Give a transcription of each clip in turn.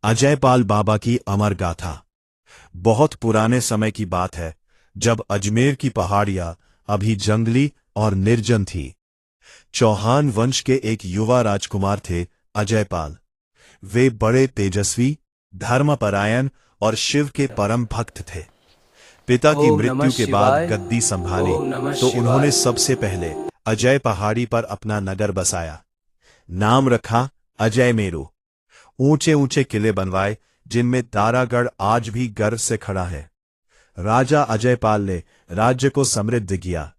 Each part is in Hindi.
अजयपाल बाबा की अमर गाथा। बहुत पुराने समय की बात है, जब अजमेर की पहाड़ियां अभी जंगली और निर्जन थी। चौहान वंश के एक युवा राजकुमार थे अजयपाल। वे बड़े तेजस्वी, धर्मपरायण और शिव के परम भक्त थे। पिता की ओम नमः मृत्यु के बाद शिवाय। गद्दी संभाली ओम नमः तो उन्होंने शिवाय। सबसे पहले अजय पहाड़ी पर अपना नगर बसाया। नाम रखा अजय मेरू। ऊंचे ऊंचे किले बनवाए, जिनमें तारागढ़ आज भी गर्व से खड़ा है। राजा अजयपाल ने राज्य को समृद्ध किया,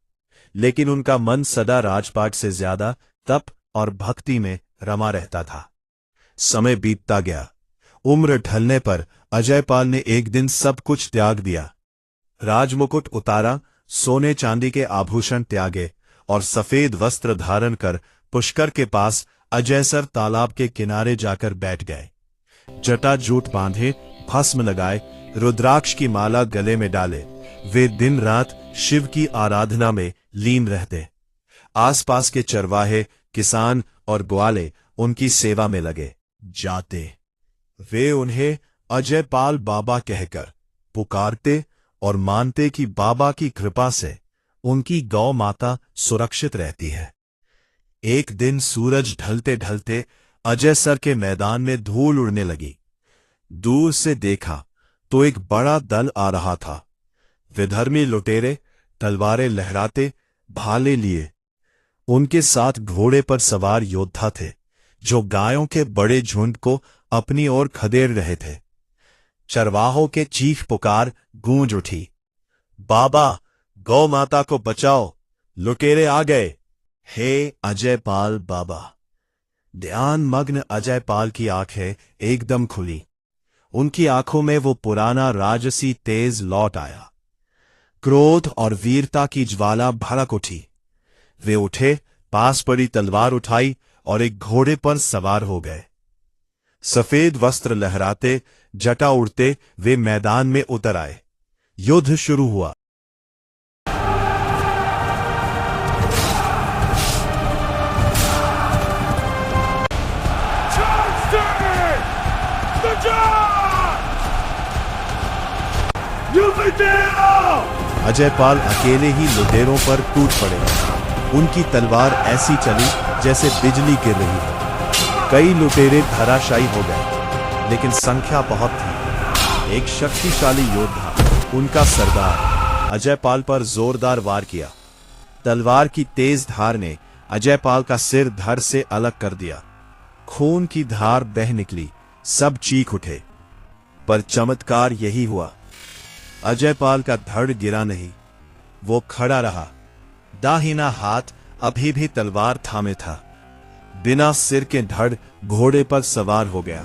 लेकिन उनका मन सदा राजपाट से ज्यादा तप और भक्ति में रमा रहता था। समय बीतता गया। उम्र ढलने पर अजयपाल ने एक दिन सब कुछ त्याग दिया। राजमुकुट उतारा, सोने चांदी के आभूषण त्यागे और सफेद वस्त्र धारण कर पुष्कर के पास अजयसर तालाब के किनारे जाकर बैठ गए। जटाजूट बांधे, भस्म लगाए, रुद्राक्ष की माला गले में डाले, वे दिन रात शिव की आराधना में लीन रहते। आसपास के चरवाहे, किसान और ग्वाले उनकी सेवा में लगे जाते। वे उन्हें अजयपाल बाबा कहकर पुकारते और मानते कि बाबा की कृपा से उनकी गौ माता सुरक्षित रहती है। एक दिन सूरज ढलते ढलते अजयसर के मैदान में धूल उड़ने लगी। दूर से देखा तो एक बड़ा दल आ रहा था। विधर्मी लुटेरे तलवारें लहराते, भाले लिए। उनके साथ घोड़े पर सवार योद्धा थे, जो गायों के बड़े झुंड को अपनी ओर खदेड़ रहे थे। चरवाहों के चीख पुकार गूंज उठी, बाबा, गौ माता को बचाओ, लुटेरे आ गए। हे अजयपाल बाबा! ध्यान मग्न अजयपाल की आंखें एकदम खुली। उनकी आंखों में वो पुराना राजसी तेज लौट आया। क्रोध और वीरता की ज्वाला भड़क उठी। वे उठे, पास पड़ी तलवार उठाई और एक घोड़े पर सवार हो गए। सफेद वस्त्र लहराते, जटा उड़ते वे मैदान में उतर आए। युद्ध शुरू हुआ। अजयपाल अकेले ही लुटेरों पर टूट पड़े। उनकी तलवार ऐसी चली जैसे बिजली गिर रही हो। कई लुटेरे धराशायी हो गए, लेकिन संख्या बहुत थी। एक शक्तिशाली योद्धा, उनका सरदार, अजयपाल पर जोरदार वार किया। तलवार की तेज धार ने अजयपाल का सिर धड़ से अलग कर दिया। खून की धार बह निकली, सब चीख उठे। पर चमत्कार यही हुआ, अजयपाल का धड़ गिरा नहीं, वो खड़ा रहा। दाहिना हाथ अभी भी तलवार थामे था। बिना सिर के धड़ घोड़े पर सवार हो गया।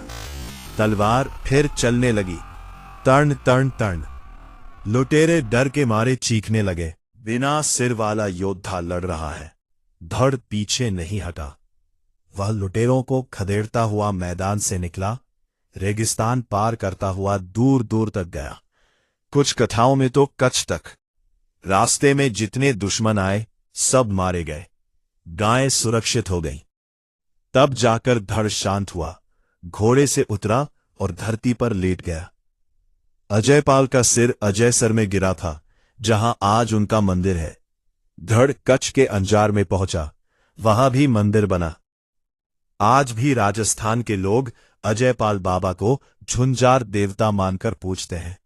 तलवार फिर चलने लगी। तर्ण तर्ण तर्ण। लुटेरे डर के मारे चीखने लगे। बिना सिर वाला योद्धा लड़ रहा है, धड़ पीछे नहीं हटा। वह लुटेरों को खदेड़ता हुआ मैदान से निकला, रेगिस्तान पार करता हुआ दूर दूर तक गया। कुछ कथाओं में तो कच्छ तक। रास्ते में जितने दुश्मन आए, सब मारे गए। गायें सुरक्षित हो गईं। तब जाकर धड़ शांत हुआ, घोड़े से उतरा और धरती पर लेट गया। अजयपाल का सिर अजयसर में गिरा था, जहां आज उनका मंदिर है। धड़ कच्छ के अंजार में पहुंचा, वहां भी मंदिर बना। आज भी राजस्थान के लोग अजयपाल बाबा को झुंझार देवता मानकर पूजते हैं।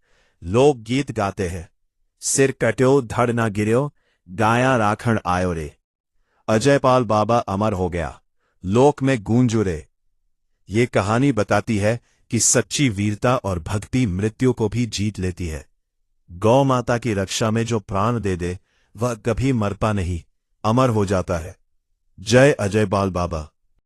लोग गीत गाते हैं, सिर कट्यो धड़ ना गिर्यो, गाया राखण आयो रे। अजयपाल बाबा अमर हो गया, लोक में गूंज उड़े। ये कहानी बताती है कि सच्ची वीरता और भक्ति मृत्यु को भी जीत लेती है। गौ माता की रक्षा में जो प्राण दे दे, वह कभी मरता नहीं, अमर हो जाता है। जय अजयपाल बाबा।